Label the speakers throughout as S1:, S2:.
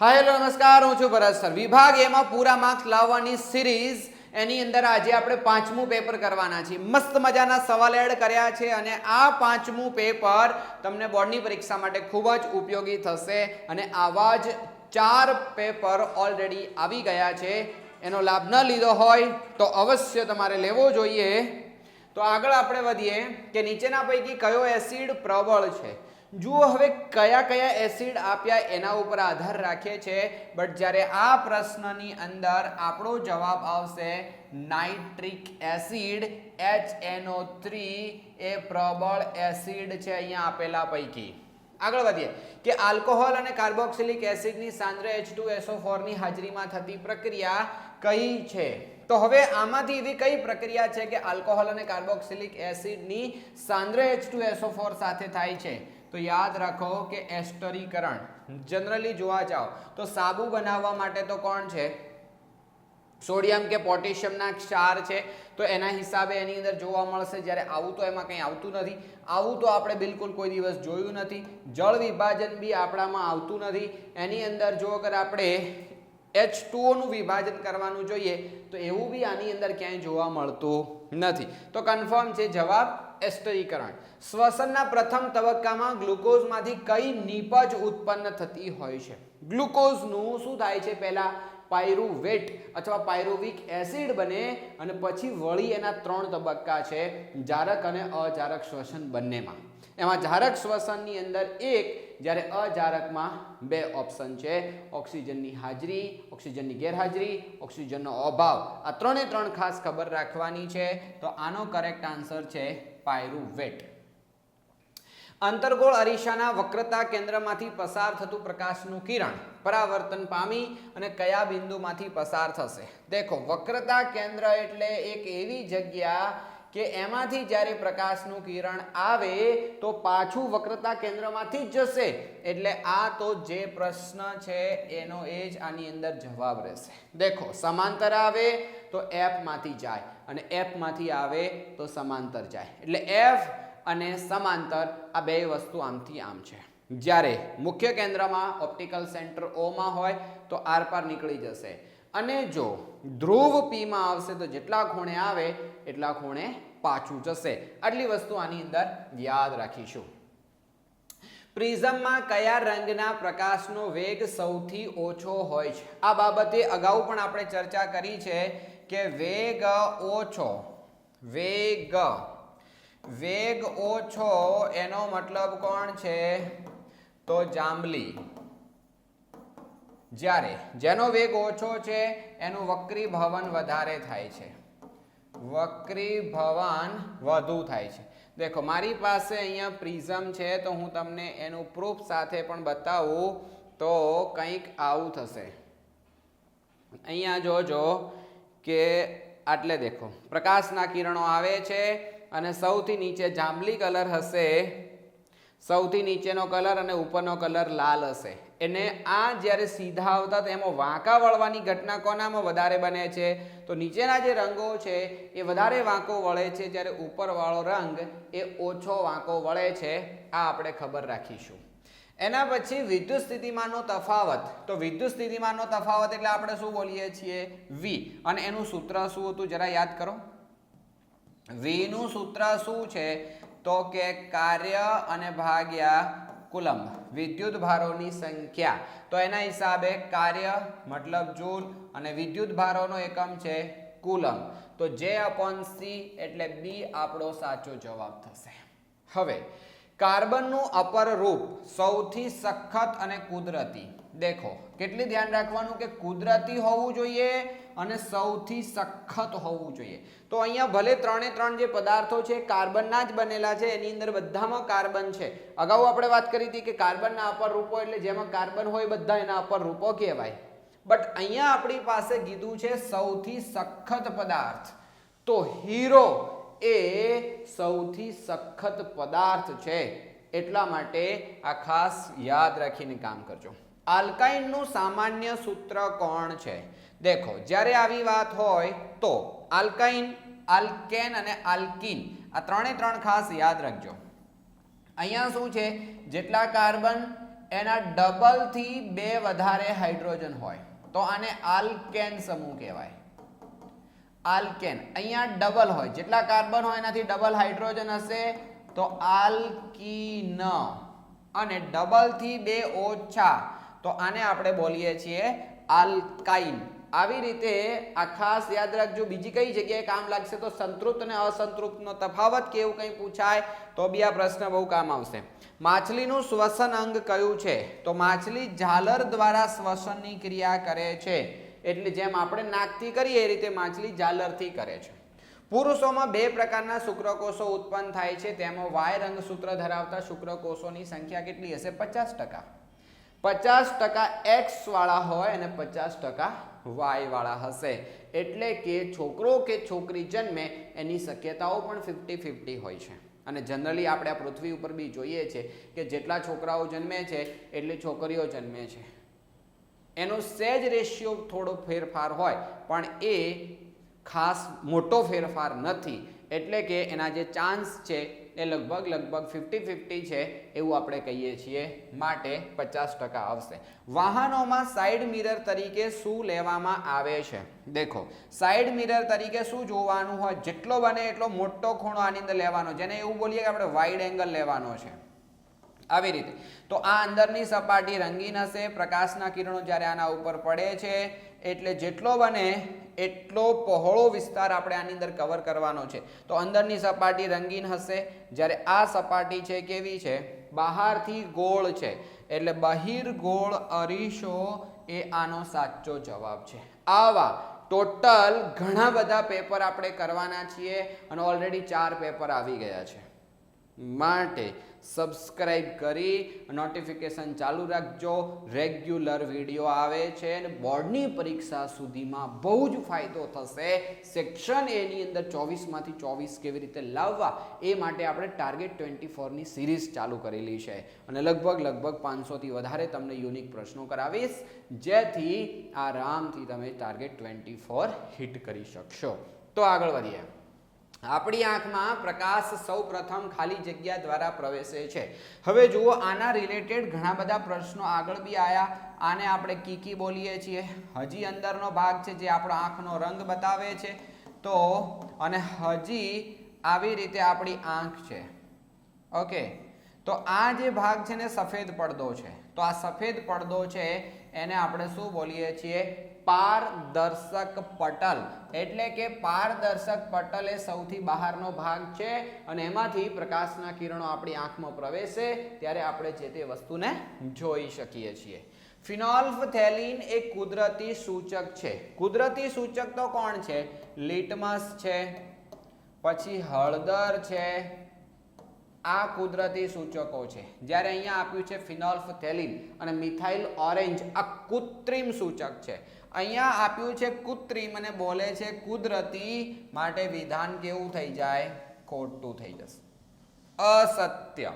S1: Hi hello नमस्कार हूँ છું ભરત સર વિભાગ એમાં પૂરા માર્ક્સ લાવવાની સિરીઝ એની અંદર આજે આપણે પાંચમું પેપર કરવાના છીએ મસ્ત મજાના સવાલ એડ કર્યા છે અને આ પાંચમું પેપર તમને બોર્ડની પરીક્ષા માટે ખૂબ જ ઉપયોગી થશે અને આવા જ ચાર પેપર ઓલરેડી આવી ગયા છે એનો લાભ ન લીધો હોય તો અવશ્ય તમારે લેવો જોઈએ તો આગળ આપણે વધીએ કે નીચેના પૈકી કયો એસિડ પ્રબળ છે જુઓ હવે કયા કયા એસિડ આપ્યા એના ઉપર આધાર રાખે છે બટ જ્યારે આ પ્રશ્નની અંદર આપણો જવાબ આવશે નાઇટ્રિક એસિડ HNO3 એ પ્રબળ એસિડ છે અહીંયા આપેલા પૈકી આગળ વધીએ કે આલ્કોહોલ અને કાર્બોક્સિલિક એસિડની સાંદ્ર H2SO4 ની હાજરીમાં થતી પ્રક્રિયા કઈ છે તો હવે આમાંથી એવી કઈ પ્રક્રિયા છે કે આલ્કોહોલ અને કાર્બોક્સિલિક એસિડની સાંદ્ર H2SO4 સાથે થાય છે તો યાદ રાખો કે એસ્ટરીકરણ જનરલી જોવા જાઓ તો સાબુ બનાવવા માટે તો કોણ છે સોડિયમ કે પોટેશિયમના ક્ષાર છે તો એના હિસાબે એની અંદર જોવા મળશે જ્યારે આવું તો એમાં કંઈ આવતું નથી આવું તો આપણે બિલકુલ કોઈ દિવસ જોયું નથી જળ વિભાજન બી આપણામાં આવતું નથી એની અંદર જો અગર આપણે H2O નું વિભાજન કરવાનું જોઈએ તો એવું બી આની અંદર ક્યાંય જોવા મળતું નથી તો કન્ફર્મ છે જવાબ એસ્ટરીકરણ શ્વસનના પ્રથમ તબક્કામાં ગ્લુકોઝમાંથી કઈ નિપજ ઉત્પન્ન થતી હોય છે ગ્લુકોઝનું શું થાય છે પહેલા પાયરુવેટ અથવા પાયરુવિક એસિડ બને અને પછી વળી એના ત્રણ તબક્કા છે જારક અને અજારક શ્વસન બંનેમાં એમાં જારક શ્વસનની અંદર એક જ્યારે અજારકમાં બે ઓપ્શન છે ઓક્સિજનની હાજરી ઓક્સિજનની ગેરહાજરી ઓક્સિજનનો અભાવ આ ત્રણે ત્રણ ખાસ ખબર રાખવાની છે તો આનો કરેક્ટ આન્સર છે પાયરુવેટ અંતર્ગોળ અરીસાના વક્રતા કેન્દ્રમાંથી પસાર થતું પ્રકાશનું કિરણ પરાવર્તન પામી અને કયા બિંદુમાંથી પસાર થશે દેખો વક્રતા કેન્દ્ર એટલે એક એવી જગ્યા કે એમાંથી જ્યારે પ્રકાશનું કિરણ આવે તો પાછું વક્રતા કેન્દ્રમાંથી જ જશે એટલે આ તો જે પ્રશ્ન છે એનો એ જ આની અંદર જવાબ રહેશે દેખો સમાંતર આવે તો F માંથી જાય અને F માંથી આવે તો સમાંતર જાય એટલે F અને સમાંતર આ બે વસ્તુ આમથી આમ છે જ્યારે મુખ્ય કેન્દ્રમાં ઓપ્ટિકલ સેન્ટર O માં હોય તો આર પાર નીકળી જશે અને જો ધ્રુવ P માં આવશે તો જેટલા ખૂણે આવે એટલા ખૂણે પાછું જશે આટલી વસ્તુ આની અંદર યાદ રાખીશું પ્રિઝમમાં કયા રંગના પ્રકાશનો વેગ સૌથી ઓછો હોય છે આ બાબતે અગાઉ પણ આપણે ચર્ચા કરી છે કે વેગ ઓછો એનો મતલબ કોણ છે તો જાંબલી જ્યારે જેનો વેગ ઓછો છે એનું વક્રીભવન વધારે થાય છે વક્રીભવન વધુ થાય છે દેખો મારી પાસે અહીંયા પ્રિઝમ છે તો હું તમને એનું પ્રૂફ સાથે પણ બતાવું તો કંઈક આવું થશે અહીંયા જોજો કે આટલે દેખો પ્રકાશના કિરણો આવે છે અને સૌથી નીચે જાંબલી કલર હશે સૌથી નીચેનો કલર અને ઉપરનો કલર લાલ હશે એને આ જ્યારે સીધા આવતા તો એમાં વાંકા વળવાની ઘટના કોનામાં વધારે બને છે તો નીચેના જે રંગો છે એ વધારે વાંકો વળે છે જ્યારે ઉપરવાળો રંગ એ ઓછો વાંકો વળે છે આ આપણે ખબર રાખીશું એના પછી વિદ્યુત સ્થિતિમાનનો તફાવત તો વિદ્યુત સ્થિતિમાનનો તફાવત એટલે આપણે શું બોલીએ છીએ V અને એનું સૂત્ર શું હતું જરા યાદ કરો V નું સૂત્ર શું છે તો કે કાર્ય અને ભાગ્યા કુલંબ વિદ્યુત ભારોની સંખ્યા તો એના હિસાબે કાર્ય મતલબ જૂલ અને વિદ્યુત ભારોનો એકમ છે કુલંબ તો J/C એટલે B આપણો સાચો જવાબ થશે હવે કાર્બનનું અપર રૂપ સૌથી સખત અને કુદરતી દેખો કેટલી ધ્યાન રાખવાનું કે કુદરતી હોવું જોઈએ અને સૌથી સખત હોવું જોઈએ તો અહીંયા ભલે ત્રણે ત્રણ જે પદાર્થો છે કાર્બનના જ બનેલા છે એની અંદર બધામાં કાર્બન છે અગાઉ આપણે વાત કરી હતી કે કાર્બનના અપર રૂપો એટલે જેમાં કાર્બન હોય બધા એના અપર રૂપો કહેવાય બટ અહીંયા આપણી પાસે કીધું છે સૌથી સખત પદાર્થ તો હીરો એ સૌથી સખત પદાર્થ છે એટલા માટે આ ખાસ યાદ રાખીને કામ કરજો આલ્કાઇનનું સામાન્ય સૂત્ર કોણ છે દેખો જ્યારે આવી વાત હોય તો આલ્કાઇન આલ્કેન અને આલ્કીન આ ત્રણે ત્રણ ખાસ યાદ રાખજો અહીંયા શું છે જેટલા કાર્બન એના ડબલ થી 2 વધારે હાઇડ્રોજન હોય તો આને આલ્કેન સમૂહ કહેવાય. આલ્કેન અહીંયા ડબલ હોય, જેટલા કાર્બન હોય એનાથી ડબલ હાઇડ્રોજન હશે તો આલ્કીન, અને ડબલ થી 2 ઓછા તો આને આપણે બોલીએ છીએ આલ્કાઇન. આવી રીતે આ ખાસ યાદ રાખજો. બીજી કઈ જગ્યાએ કામ લાગશે તો સંતૃપ્ત અને અસંતૃપ્તનો તફાવત કે એવું કંઈ પૂછાય તો બી આ પ્રશ્ન બહુ કામ આવશે. માછલીનું શ્વસન અંગ કયું છે તો માછલી ઝાલર દ્વારા શ્વસનની ક્રિયા કરે છે. એટલે જેમ આપણે નાકથી કરીએ એ રીતે માછલી ઝાલરથી કરે છે. પુરુષોમાં 2 પ્રકારના શુક્રકોષો ઉત્પન્ન થાય છે. તેમાં વાય રંગસૂત્ર ધરાવતા શુક્રકોષોની સંખ્યા કેટલી હશે? 50%. 50% એક્સ વાળા હોય અને 50% વાય વાળા હશે. એટલે કે છોકરો કે છોકરી જન્મે એની શક્યતાઓ પણ 50-50 હોય છે. અને જનરલી આપણે આ પૃથ્વી ઉપર બી જોઈએ છે કે જેટલા છોકરાઓ જન્મે છે એટલી છોકરીઓ જન્મે છે. એનો સહેજ રેશિયો થોડો ફેરફાર હોય પણ એ ખાસ મોટો ફેરફાર નથી. એટલે કે એના જે ચાન્સ છે એ લગભગ 50-50 છે એવું આપણે કહીએ છીએ. માટે 50% આવશે. વાહનોમાં સાઈડ મિરર તરીકે શું લેવામાં આવે છે? દેખો, સાઈડ મિરર તરીકે શું જોવાનું હોય? જેટલો બને એટલો મોટો ખૂણો આની અંદર લેવાનો, જેને એવું બોલીએ કે આપણે વાઇડ એંગલ લેવાનો છે. આવી રીતે તો આ અંદરની સપાટી રંગીન હશે. પ્રકાશના કિરણો જ્યારે આના ઉપર પડે છે એટલે જેટલો બને એટલો પહોળો વિસ્તાર આપણે આની અંદર કવર કરવાનો છે. તો અંદરની સપાટી રંગીન હશે, જ્યારે આ સપાટી છે કેવી છે? બહારથી ગોળ છે. એટલે બહિર્ગોળ અરીસો એ આનો સાચો જવાબ છે. આવા ટોટલ ઘણા બધા પેપર આપણે કરવાના છીએ અને ઓલરેડી 4 પેપર આવી ગયા છે. માટે સબસ્ક્રાઇબ કરી નોટિફિકેશન ચાલુ રાખજો. રેગ્યુલર વિડીયો આવે છે અને બોર્ડની પરીક્ષા સુધીમાં બહુ જ ફાયદો થશે. સેક્શન એ ની અંદર 24 માંથી 24 કેવી રીતે લાવવા એ માટે આપણે ટાર્ગેટ 24 ની સિરીઝ ચાલુ કરેલી છે અને લગભગ 500 થી વધારે તમને યુનિક પ્રશ્નો કરાવીશ, જેથી આરામથી તમે ટાર્ગેટ 24 હિટ કરી શકશો. તો આગળ વધીએ. આપણી આંખમાં પ્રકાશ સૌપ્રથમ ખાલી જગ્યા દ્વારા પ્રવેશે છે. હવે જુઓ, આના રિલેટેડ ઘણા બધા પ્રશ્નો આગળ બી આયા. આને આપણે કીકી બોલીએ છીએ. હજી અંદરનો ભાગ છે જે આપણો આંખનો રંગ બતાવે છે. તો અને હજી આવી રીતે આપણી આંખ છે. ઓકે, તો આ જે ભાગ છે ને સફેદ પડદો છે. તો આ સફેદ પડદો છે એને આપણે શું બોલીએ છીએ? પારદર્શક પટલ. એટલે કે પારદર્શક પટલ એ સૌથી બહારનો ભાગ છે અને એમાંથી પ્રકાશના કિરણો આપણી આંખમાં પ્રવેશે ત્યારે આપણે જે તે વસ્તુને જોઈ શકીએ છીએ. ફિનોલ્ફથેલિન એક કુદરતી સૂચક છે. કુદરતી સૂચક તો કોણ છે? લિટમસ છે, પછી હળદર છે. આ કુદરતી સૂચકો છે. જ્યારે અહીંયા આપ્યું છે ફિનોલ્ફથેલિન અને મિથાઇલ ઓરેન્જ, આ કૃત્રિમ સૂચક છે. અહીંયા આપ્યું છે કૃત્રિમ અને બોલે છે કુદરતી, માટે વિધાન કેવું થઈ જાય? ખોટું થઈ જશે. અસત્ય.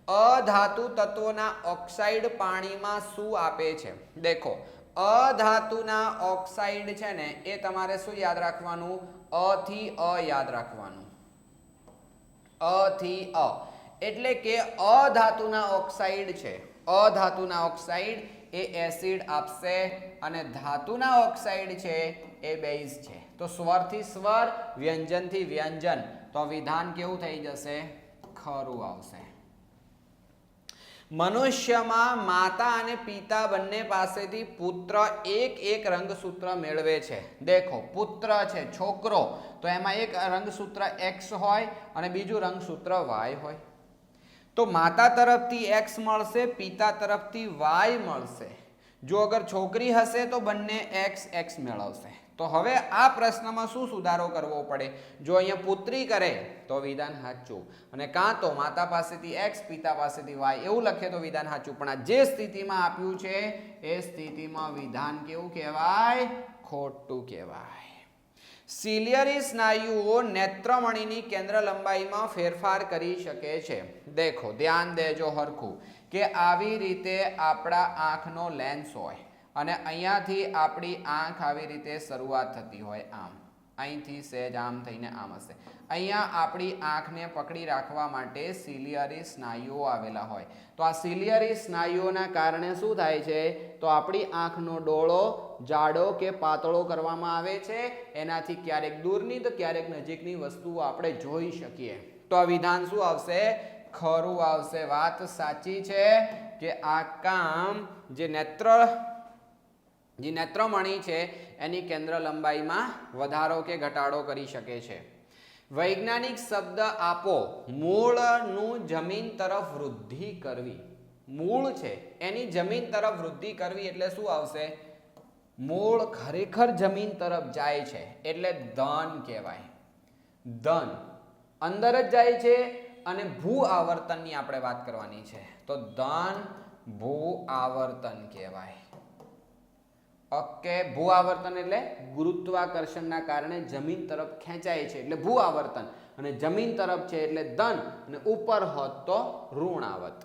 S1: અધાતુ તત્વોના ઓક્સાઇડ પાણીમાં શું આપે છે? દેખો, અધાતુના ઓક્સાઇડ છે ને એ તમારે શું યાદ રાખવાનું? અ થી અ યાદ રાખવાનું. અ થી અ એટલે કે અધાતુના ઓક્સાઇડ છે. અધાતુના ઓક્સાઇડ એ એસિડ આપશે અને ધાતુના ઓક્સાઇડ છે એ બેઝ છે. તો સ્વરથી સ્વર, વ્યંજનથી વ્યંજન, તો વિધાન કેવું થઈ જશે? ખરું આવશે. મનુષ્યમાં માતા અને પિતા બંને પાસેથી પુત્ર એક રંગસૂત્ર મેળવે છે. દેખો, પુત્ર છે છોકરો, તો એમાં એક રંગસૂત્ર એક્સ હોય અને બીજું રંગસૂત્ર વાય હોય. તો માતા તરફથી એક્સ મળશે, પિતા તરફથી વાય મળશે. જો અગર છોકરી હશે તો બંને એક્સ મેળવશે. તો હવે આ પ્રશ્નમાં શું સુધારો કરવો પડે? જો અહીંયા પુત્રી કરે તો વિધાન સાચું, અને કાં તો માતા પાસેથી એક્સ પિતા પાસેથી વાય એવું લખે તો વિધાન સાચું. પણ આ જે સ્થિતિમાં આપ્યું છે એ સ્થિતિમાં વિધાન કેવું કહેવાય? ખોટું કહેવાય. સિલિયરી સ્નાયુઓ નેત્રમણીની કેન્દ્ર લંબાઈમાં ફેરફાર કરી શકે છે. દેખો, ધ્યાન દેજો હરખું કે આવી રીતે આપણા આંખનો લેન્સ હોય અને અહીંયાથી આપણી આંખ આવી રીતે શરૂઆત થતી હોય આમ. અહીંથી સહેજ આમ થઈને આમ હશે. અહીંયા આપણી આંખને પકડી રાખવા માટે સિલિયરી સ્નાયુઓ આવેલા હોય. તો આ સિલિયરી સ્નાયુઓના કારણે શું થાય છે? તો આપણી આંખનો ડોળો જાડો કે પાતળો કરવામાં આવે છે. એનાથી ક્યારેક દૂરની તો ક્યારેક નજીકની વસ્તુઓ આપણે જોઈ શકીએ. તો આ વિધાન શું આવશે? ખરું આવશે. વાત સાચી છે કે આ કામ જે નેત્રમણી છે એની કેન્દ્ર લંબાઈમાં વધારો કે ઘટાડો કરી શકે છે. વૈજ્ઞાનિક શબ્દ આપો. મૂળનું જમીન તરફ વૃદ્ધિ કરવી. મૂળ છે એની જમીન તરફ વૃદ્ધિ કરવી એટલે શું આવશે? મૂળ ખરેખર જમીન તરફ જાય છે એટલે ધન કહેવાય. ધન અંદર જ જાય છે અને ભૂ આવર્તનની આપણે વાત કરવાની છે. તો ધન ભૂ આવર્તન કહેવાય. ઓકે, ભૂ આવર્તન એટલે ગુરુત્વાકર્ષણના કારણે જમીન તરફ ખેંચાય છે એટલે ભૂ આવર્તન, અને જમીન તરફ છે એટલે ધન, અને ઉપર હોત તો ઋણાવત.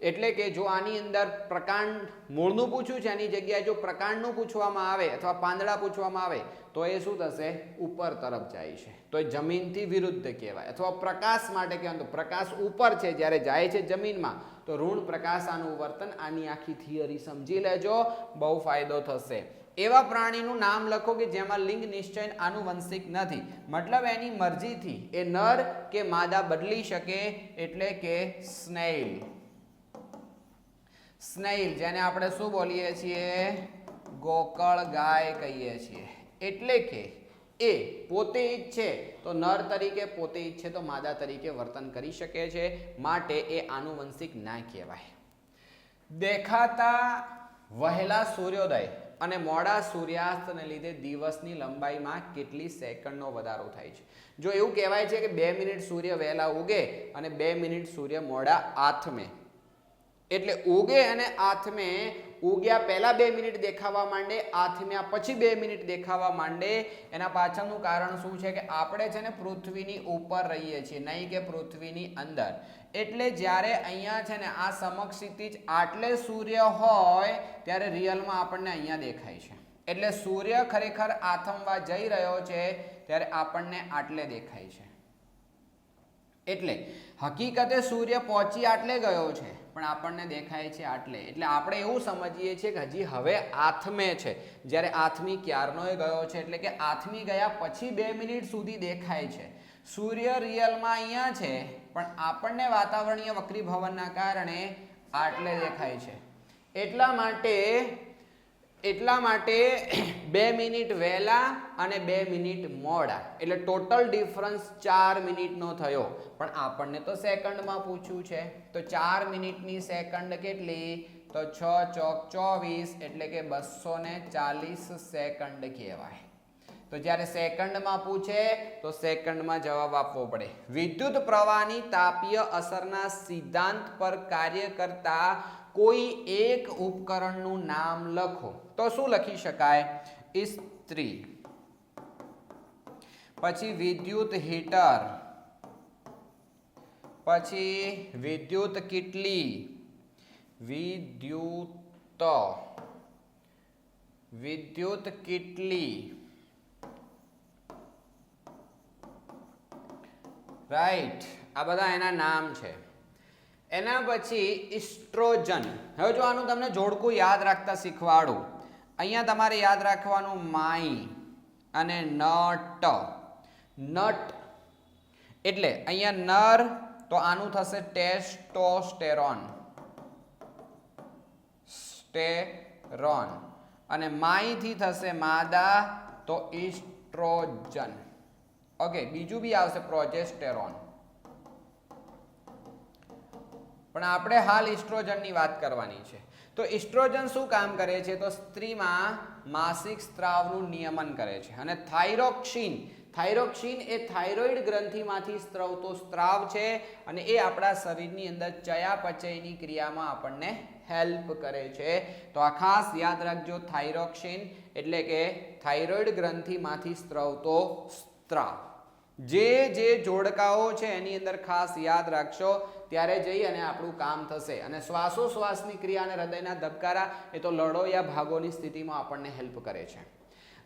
S1: એટલે કે જો આની અંદર પ્રકાંડ મૂળનું પૂછ્યું છે એની જગ્યાએ જો પ્રકાંડનું પૂછવામાં આવે અથવા પાંદડા પૂછવામાં આવે તો એ શું થશે? ઉપર તરફ જાય છે તો એ જમીનથી વિરુદ્ધ કહેવાય. અથવા પ્રકાશ માટે કહેવાય તો પ્રકાશ ઉપર છે જ્યારે જાય છે જમીનમાં તો ઋણ પ્રકાશાનું વર્તન. આની આખી થિયરી સમજી લેજો, બહુ ફાયદો થશે. એવા પ્રાણીનું નામ લખો કે જેમાં લિંગ નિશ્ચય આનુવંશિક નથી, મતલબ એની મરજીથી એ નર કે માદા બદલી શકે, એટલે કે સ્નેઇલ. સ્નેઇલ જેને આપણે શું બોલીએ છીએ? ગોકળ ગાય કહીએ છીએ. એટલે કે એ પોતે ઈચ્છે તો નર તરીકે, પોતે ઈચ્છે તો માદા તરીકે વર્તન કરી શકે છે, માટે એ આનુવંશિક ના કહેવાય. દેખાતા વહેલા સૂર્યોદય અને મોડા સૂર્યાસ્તને લીધે દિવસની લંબાઈમાં કેટલી સેકન્ડનો વધારો થાય છે? જો એવું કહેવાય છે કે 2 મિનિટ સૂર્ય વહેલા ઉગે અને 2 મિનિટ સૂર્ય મોડા આથમે, એટલે ઉગે અને આથમે, ઉગ્યા પહેલા 2 મિનિટ દેખાવા માંડે, આથમ્યા પછી 2 મિનિટ દેખાવા માંડે. એના પાછળનું કારણ શું છે કે આપણે છે ને પૃથ્વીની ઉપર રહીએ છીએ, નહીં કે પૃથ્વીની અંદર. એટલે જ્યારે અહીંયા છે ને આ સમક્ષિતિજ આટલે સૂર્ય હોય ત્યારે રિયલમાં આપણને અહીંયા દેખાય છે. એટલે સૂર્ય ખરેખર આથમવા જઈ રહ્યો છે ત્યારે આપણને આટલે દેખાય છે. એટલે હકીકતે સૂર્ય પહોંચી આટલે ગયો છે પણ આપણને દેખાય છે આટલે. એટલે આપણે એવું સમજીએ છીએ કે હજી હવે આથમે છે, જ્યારે આથમી ક્યારનોય ગયો છે. એટલે કે આથમી ગયા પછી 2 મિનિટ સુધી દેખાય છે. સૂર્ય રિયલમાં અહીંયા છે પણ આપણને વાતાવરણીય વક્રીભવનના કારણે આટલે દેખાય છે. એટલા માટે 2 મિનિટ વહેલા અને 2 મિનિટ મોડા, એટલે ટોટલ ડિફરન્સ 4 મિનિટનો થયો. પણ આપણને તો સેકન્ડમાં પૂછ્યું છે, તો 4 મિનિટની સેકન્ડ કેટલી? તો 6 ચોક 24, એટલે કે 240 સેકન્ડ કહેવાય. તો જ્યારે સેકન્ડમાં પૂછે તો સેકન્ડમાં જવાબ આપવો પડે. વિદ્યુત પ્રવાહની તાપીય અસરના સિદ્ધાંત પર કાર્ય કરતા કોઈ એક ઉપકરણનું નામ લખો. તો શું લખી શકાય? ઇસ્ત્રી, પછી વિદ્યુત હીટર, પછી વિદ્યુત કીટલી, વિદ્યુત કીટલી, રાઈટ. આ બધા એના નામ છે. એના પછી ઇસ્ટ્રોજન. હવે જો આનું તમને જોડકું યાદ રાખતા શીખવાડું. અહીંયા તમારે યાદ રાખવાનું માઈ અને નટ. નટ એટલે અહીંયા નર તો આનું થશે ટેસ્ટોસ્ટેરોન, સ્ટેરોન, અને માઈથી થશે માદા તો ઇસ્ટ્રોજન. ઓકે, બીજું બી આવશે પ્રોજેસ્ટેરોન, પણ આપણે હાલ ઇસ્ટ્રોજનની વાત કરવાની છે. તો ઇસ્ટ્રોજન શું કામ કરે છે? તો સ્ત્રીમાં માસિક સ્ત્રાવનું નિયમન કરે છે. અને થાઇરોક્સિન એ થાઇરોઇડ ગ્રંથિમાંથી સ્ત્રવતો સ્ત્રાવ છે અને એ આપણા શરીરની અંદર ચયાપચયની ક્રિયામાં આપણને હેલ્પ કરે છે. તો આ ખાસ યાદ રાખજો, થાઇરોક્સિન એટલે કે થાઇરોઇડ ગ્રંથિમાંથી સ્ત્રવતો સ્ત્રાવ. જે જોડકાઓ છે એની અંદર ખાસ યાદ રાખશો, ત્યારે જઈ અને આપણું કામ થશે. અને શ્વાસોશ્વાસની ક્રિયા અને હૃદયના ધબકારા એ તો લડો યા ભાગોની સ્થિતિમાં આપણને હેલ્પ કરે છે.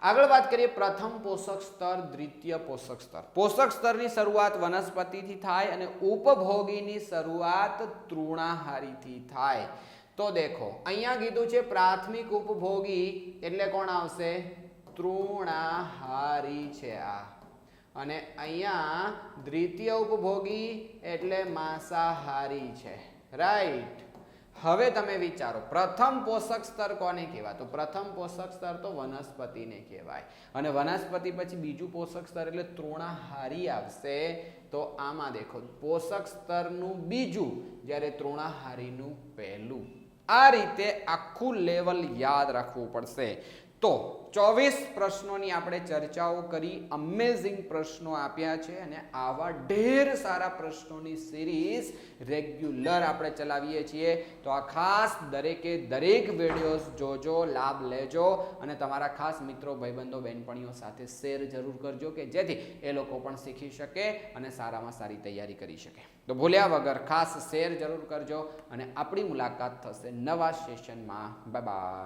S1: આગળ વાત કરીએ પ્રથમ પોષક સ્તર, દ્વિતીય પોષક સ્તર. પોષક સ્તરની શરૂઆત વનસ્પતિથી થાય અને ઉપભોગીની શરૂઆત તૃણાહારીથી થાય. તો દેખો અહીંયા કીધું છે પ્રાથમિક ઉપભોગી એટલે કોણ આવશે? તૃણાહારી છે આ. અને અહીંયા દ્વિતીય ઉપભોગી એટલે માંસાહારી છે. રાઈટ. હવે તમે વિચારો પ્રથમ પોષક સ્તર કોને કહેવાય? તો પ્રથમ પોષક સ્તર તો વનસ્પતિને કહેવાય અને વનસ્પતિ પછી બીજું પોષક સ્તર એટલે તૃણાહારી આવશે. તો આમાં દેખો પોષક સ્તરનું બીજું જ્યારે તૃણાહારીનું પહેલું. આ રીતે આખું લેવલ યાદ રાખવું પડશે. તો 24 પ્રશ્નોની આપણે ચર્ચાઓ કરી, અમેઝિંગ પ્રશ્નો આપ્યા છે અને આવા ઢેર સારા પ્રશ્નોની સિરીઝ રેગ્યુલર આપણે ચલાવીએ છીએ. તો આ ખાસ દરેકે દરેક વિડીયોઝ જોજો, લાભ લેજો અને તમારા ખાસ મિત્રો, ભાઈબંધો, બહેનપણીઓ સાથે શેર જરૂર કરજો કે જેથી એ લોકો પણ શીખી શકે અને સારામાં સારી તૈયારી કરી શકે. તો ભૂલ્યા વગર ખાસ શેર જરૂર કરજો અને આપણી મુલાકાત થશે નવા સેશનમાં. Bye bye.